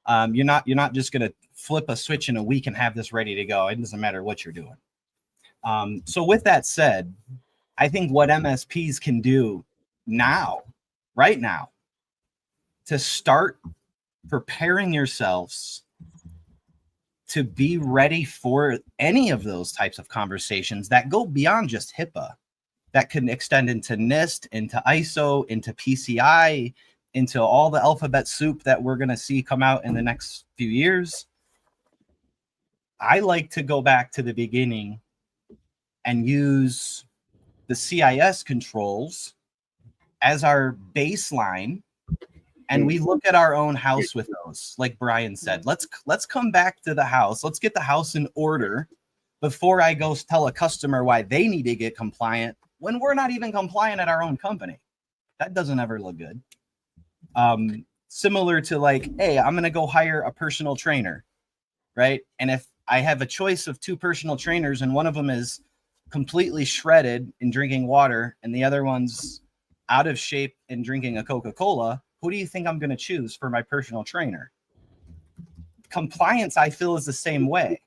You're not just gonna flip a switch in a week and have this ready to go. It doesn't matter what you're doing. So with that said, I think what MSPs can do now, right now, to start preparing yourselves to be ready for any of those types of conversations that go beyond just HIPAA, that can extend into NIST, into ISO, into PCI, into all the alphabet soup that we're going to see come out in the next few years. I like to go back to the beginning and use the CIS controls as our baseline, and we look at our own house with those. Like Brian said, let's come back to the house. Let's get the house in order before I go tell a customer why they need to get compliant when we're not even compliant at our own company. That doesn't ever look good. Similar to like, hey, I'm going to go hire a personal trainer, right? And if I have a choice of 2 personal trainers and one of them is completely shredded in drinking water and the other one's out of shape in drinking a Coca-Cola, who do you think I'm going to choose for my personal trainer? Compliance, I feel, is the same way.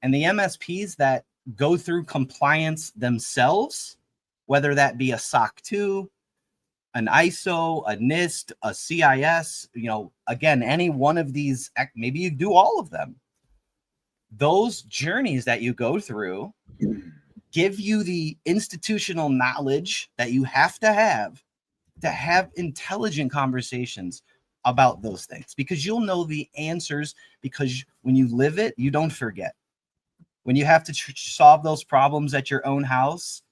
And the MSPs that go through compliance themselves, whether that be a SOC 2, an ISO, a NIST, a CIS, again, any one of these, maybe you do all of them. Those journeys that you go through give you the institutional knowledge that you have to have intelligent conversations about those things, because you'll know the answers, because when you live it, you don't forget. When you have to solve those problems at your own house,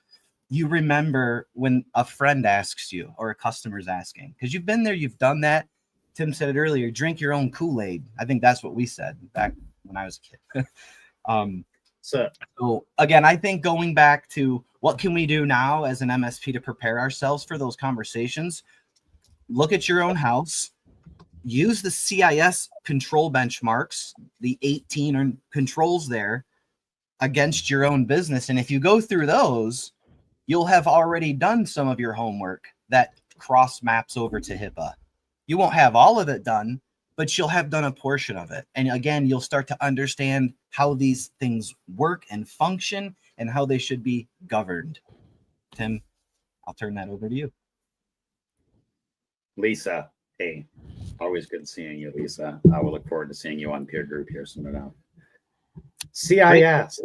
you remember when a friend asks you or a customer's asking, because you've been there, you've done that. Tim said it earlier, drink your own Kool-Aid. I think that's what we said back when I was a kid. So again, I think going back to what can we do now as an MSP to prepare ourselves for those conversations, look at your own house, use the CIS control benchmarks, the 18 controls there against your own business. And if you go through those, you'll have already done some of your homework that cross maps over to HIPAA. You won't have all of it done, but you'll have done a portion of it. And again, you'll start to understand how these things work and function and how they should be governed. Tim, I'll turn that over to you. Lisa, hey, always good seeing you, Lisa. I will look forward to seeing you on peer group here soon enough. CIS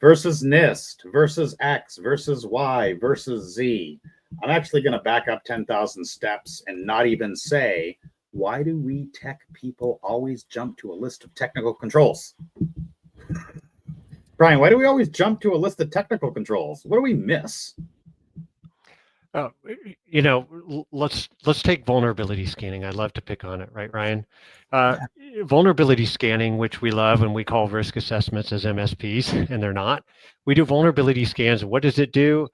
versus NIST versus X versus Y versus Z. I'm actually going to back up 10,000 steps and not even say, why do we tech people always jump to a list of technical controls? Brian, why do we always jump to a list of technical controls? What do we miss? Let's take vulnerability scanning. I'd love to pick on it, right, Ryan? Vulnerability scanning, which we love and we call risk assessments as MSPs, and they're not. We do vulnerability scans. What does it do?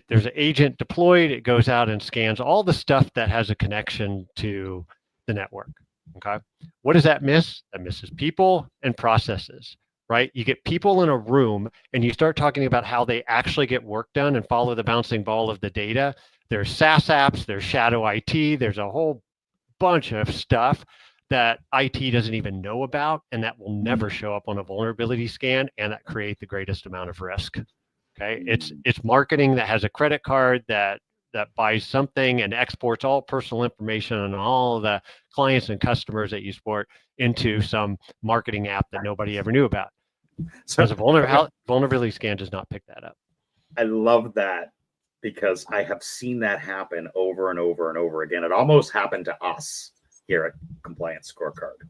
There's an agent deployed. It goes out and scans all the stuff that has a connection to the network. Okay. What does that miss? That misses people and processes, right? You get people in a room and you start talking about how they actually get work done and follow the bouncing ball of the data. There's SaaS apps, there's shadow IT, there's a whole bunch of stuff that IT doesn't even know about, and that will never show up on a vulnerability scan, and that create the greatest amount of risk. Okay, it's marketing that has a credit card that buys something and exports all personal information on all the clients and customers that you support into some marketing app that nobody ever knew about. So as a vulnerability scan does not pick that up. I love that because I have seen that happen over and over and over again. It almost happened to us here at Compliance Scorecard.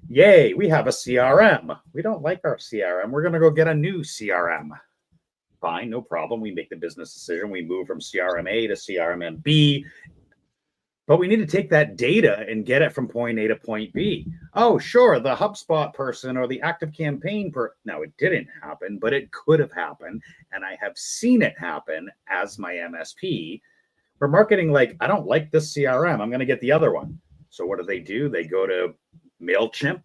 Yay, we have a CRM. We don't like our CRM. We're going to go get a new CRM. Fine, no problem. We make the business decision. We move from CRM A to CRM B. But we need to take that data and get it from point A to point B. Oh, sure, the HubSpot person or the ActiveCampaign person. Now, it didn't happen, but it could have happened. And I have seen it happen as my MSP. Where marketing like, I don't like this CRM. I'm going to get the other one. So what do? They go to MailChimp.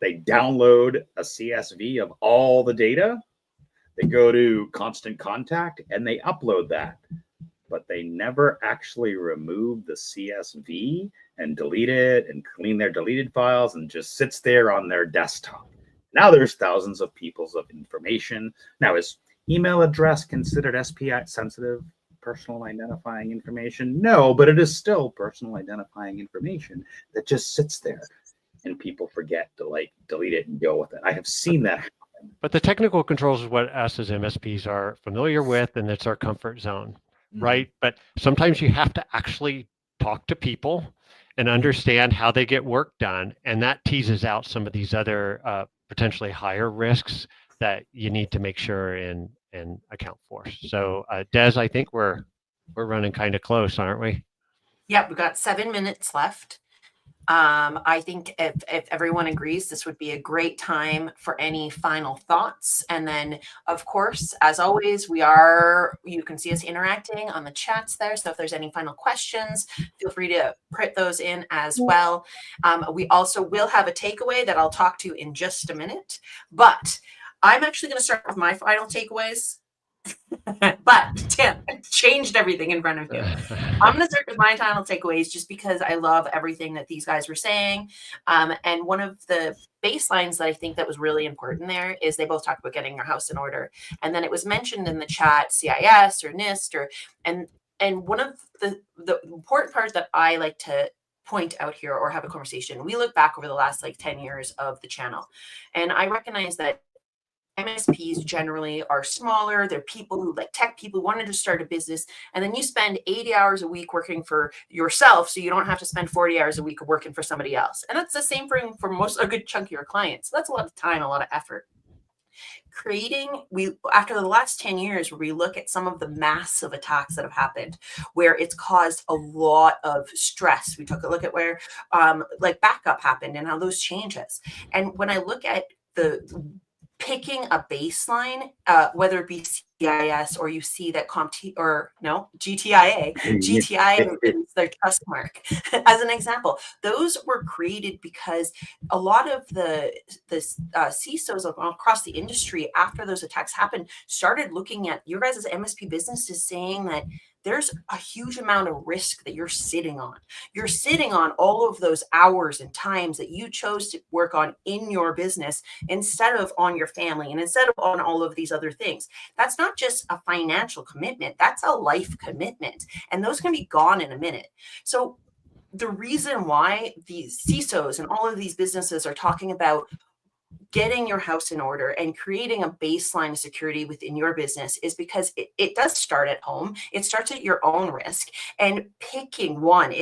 They download a CSV of all the data. They go to Constant Contact and they upload that. But they never actually remove the CSV and delete it and clean their deleted files and just sits there on their desktop. Now there's thousands of people's of information. Now, is email address considered SPI sensitive personal identifying information? No, but it is still personal identifying information that just sits there and people forget to delete it and go with it. I have seen that happen. But the technical controls is what us as MSPs are familiar with, and it's our comfort zone. Right. But sometimes you have to actually talk to people and understand how they get work done. And that teases out some of these other potentially higher risks that you need to make sure and account for. So Des, I think we're running kind of close, aren't we? Yeah, we've got 7 minutes left. I think if everyone agrees, this would be a great time for any final thoughts. And then, of course, as always, you can see us interacting on the chats there. So if there's any final questions, feel free to put those in as well. We also will have a takeaway that I'll talk to in just a minute. But I'm actually going to start with my final takeaways. But Tim changed everything in front of you. I'm going to start with my final takeaways just because I love everything that these guys were saying. And one of the baselines that I think that was really important there is they both talked about getting your house in order. And then it was mentioned in the chat, CIS or NIST and one of the important parts that I like to point out here or have a conversation. We look back over the last 10 years of the channel, and I recognize that MSPs generally are smaller. They're people who tech people who wanted to start a business. And then you spend 80 hours a week working for yourself. So you don't have to spend 40 hours a week working for somebody else. And that's the same for a good chunk of your clients. So that's a lot of time, a lot of effort. We after the last 10 years, where we look at some of the massive attacks that have happened, where it's caused a lot of stress. We took a look at where like backup happened and how those changes. And when I look at the picking a baseline, whether it be CIS or you see that GTIA is their trust mark. As an example, those were created because a lot of the CISOs across the industry, after those attacks happened, started looking at your guys' MSP businesses, saying that there's a huge amount of risk that you're sitting on. You're sitting on all of those hours and times that you chose to work on in your business instead of on your family and instead of on all of these other things. That's not just a financial commitment, that's a life commitment. And those can be gone in a minute. So the reason why these CISOs and all of these businesses are talking about getting your house in order and creating a baseline of security within your business is because it does start at home. It starts at your own risk, and picking one,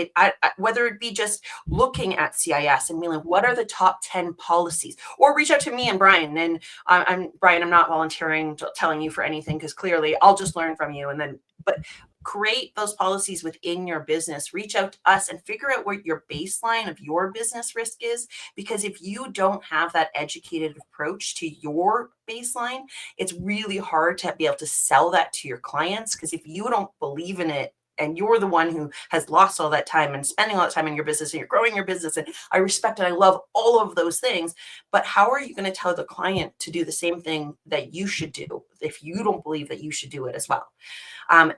whether it be just looking at CIS and being like, what are the top 10 policies, or reach out to me and Brian. And I'm Brian, I'm not volunteering telling you for anything, because clearly I'll just learn from you. And then, but create those policies within your business, reach out to us and figure out what your baseline of your business risk is. Because if you don't have that educated approach to your baseline, it's really hard to be able to sell that to your clients. Because if you don't believe in it, and you're the one who has lost all that time and spending all that time in your business, and you're growing your business, and I respect and I love all of those things, but how are you going to tell the client to do the same thing that you should do if you don't believe that you should do it as well?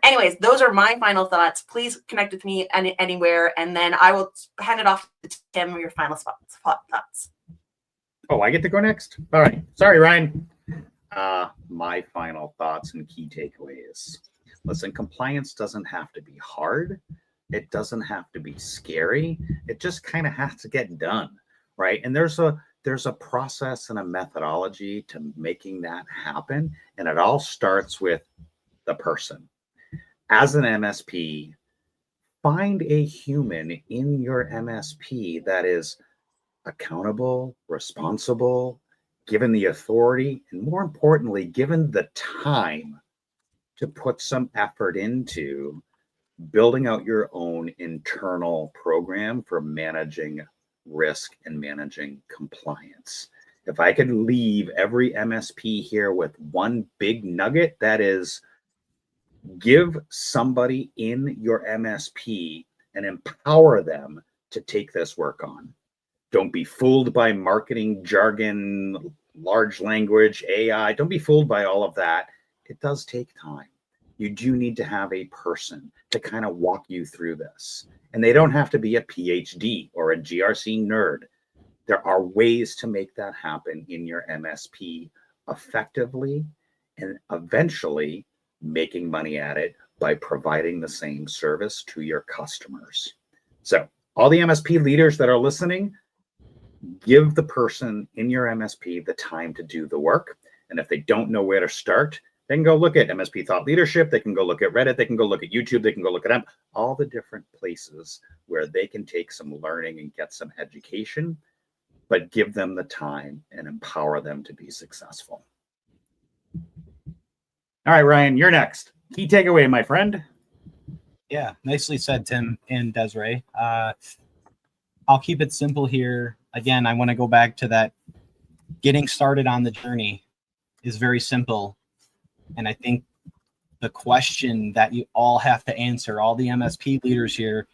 Anyways, those are my final thoughts. Please connect with me anywhere, and then I will hand it off to Tim for your final thoughts. Oh, I get to go next? All right. Sorry, Ryan. My final thoughts and key takeaways. Listen, compliance doesn't have to be hard. It doesn't have to be scary. It just kind of has to get done, right? And there's a process and a methodology to making that happen. And it all starts with the person. As an MSP, find a human in your MSP that is accountable, responsible, given the authority, and more importantly, given the time to put some effort into building out your own internal program for managing risk and managing compliance. If I could leave every MSP here with one big nugget, that is, give somebody in your MSP and empower them to take this work on. Don't be fooled by marketing jargon, large language, AI. Don't be fooled by all of that. It does take time. You do need to have a person to kind of walk you through this. And they don't have to be a PhD or a GRC nerd. There are ways to make that happen in your MSP effectively, and eventually making money at it by providing the same service to your customers. So all the MSP leaders that are listening, give the person in your MSP the time to do the work. And if they don't know where to start, they can go look at MSP Thought Leadership. They can go look at Reddit. They can go look at YouTube. They can go look at all the different places where they can take some learning and get some education, but give them the time and empower them to be successful. All right, Ryan, you're next. Key takeaway, my friend. Yeah, nicely said, Tim and Desiree. I'll keep it simple here. Again, I want to go back to that. Getting started on the journey is very simple. And I think the question that you all have to answer, all the MSP leaders here,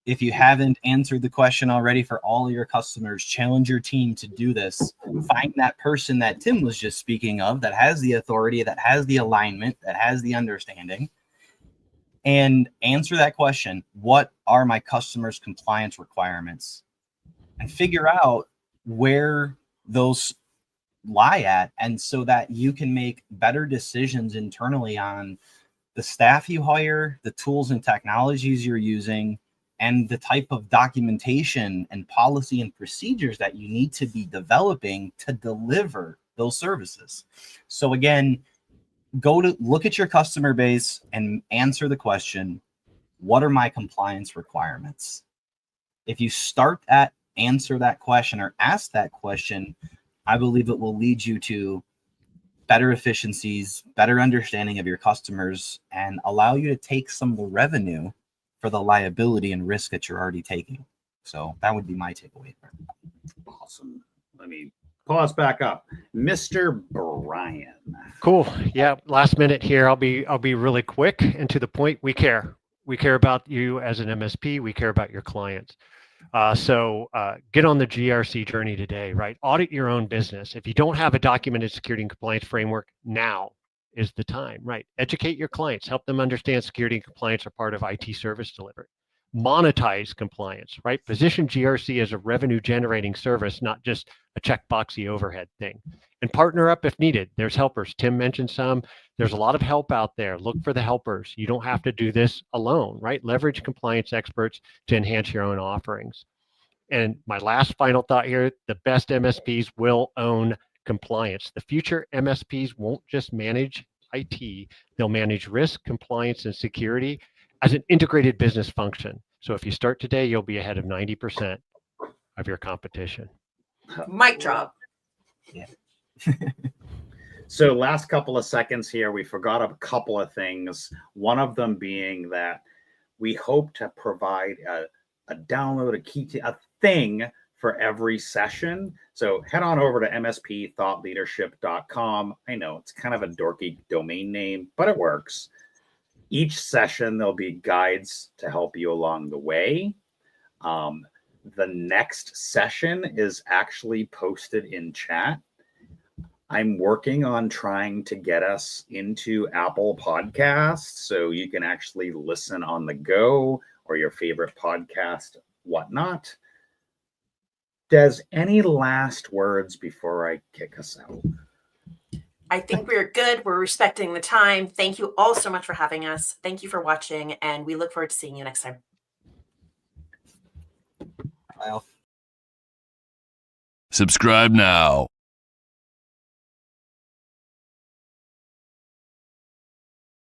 if you haven't answered the question already for all of your customers, challenge your team to do this. Find that person that Tim was just speaking of, that has the authority, that has the alignment, that has the understanding, and answer that question. What are my customers' compliance requirements? And figure out where those lie at, and so that you can make better decisions internally on the staff you hire, the tools and technologies you're using, and the type of documentation and policy and procedures that you need to be developing to deliver those services. So again, go to look at your customer base and answer the question, what are my compliance requirements? If you start at answer that question or ask that question, I believe it will lead you to better efficiencies, better understanding of your customers, and allow you to take some of the revenue for the liability and risk that you're already taking. So that would be my takeaway. Awesome. Let me pause back up. Mr. Brian. Cool. Yeah. Last minute here. I'll be really quick and to the point. We care. We care about you as an MSP. We care about your clients. So get on the GRC journey today, right? Audit your own business. If you don't have a documented security and compliance framework, now is the time, right? Educate your clients. Help them understand security and compliance are part of IT service delivery. Monetize compliance, right? Position GRC as a revenue generating service, not just a checkboxy overhead thing. And partner up if needed. There's helpers. Tim mentioned some. There's a lot of help out there. Look for the helpers. You don't have to do this alone, right? Leverage compliance experts to enhance your own offerings. And my last final thought here, the best MSPs will own compliance. The future MSPs won't just manage IT. They'll manage risk, compliance, and security as an integrated business function. So if you start today, you'll be ahead of 90% of your competition. Mic drop. Yeah. So last couple of seconds here, we forgot a couple of things. One of them being that we hope to provide a download, a thing for every session. So head on over to mspthoughtleadership.com. I know it's kind of a dorky domain name, but it works. Each session, there'll be guides to help you along the way. The next session is actually posted in chat. I'm working on trying to get us into Apple Podcasts so you can actually listen on the go or your favorite podcast, whatnot. Des, any last words before I kick us out? I think we're good. We're respecting the time. Thank you all so much for having us. Thank you for watching, and we look forward to seeing you next time. Well, Subscribe now.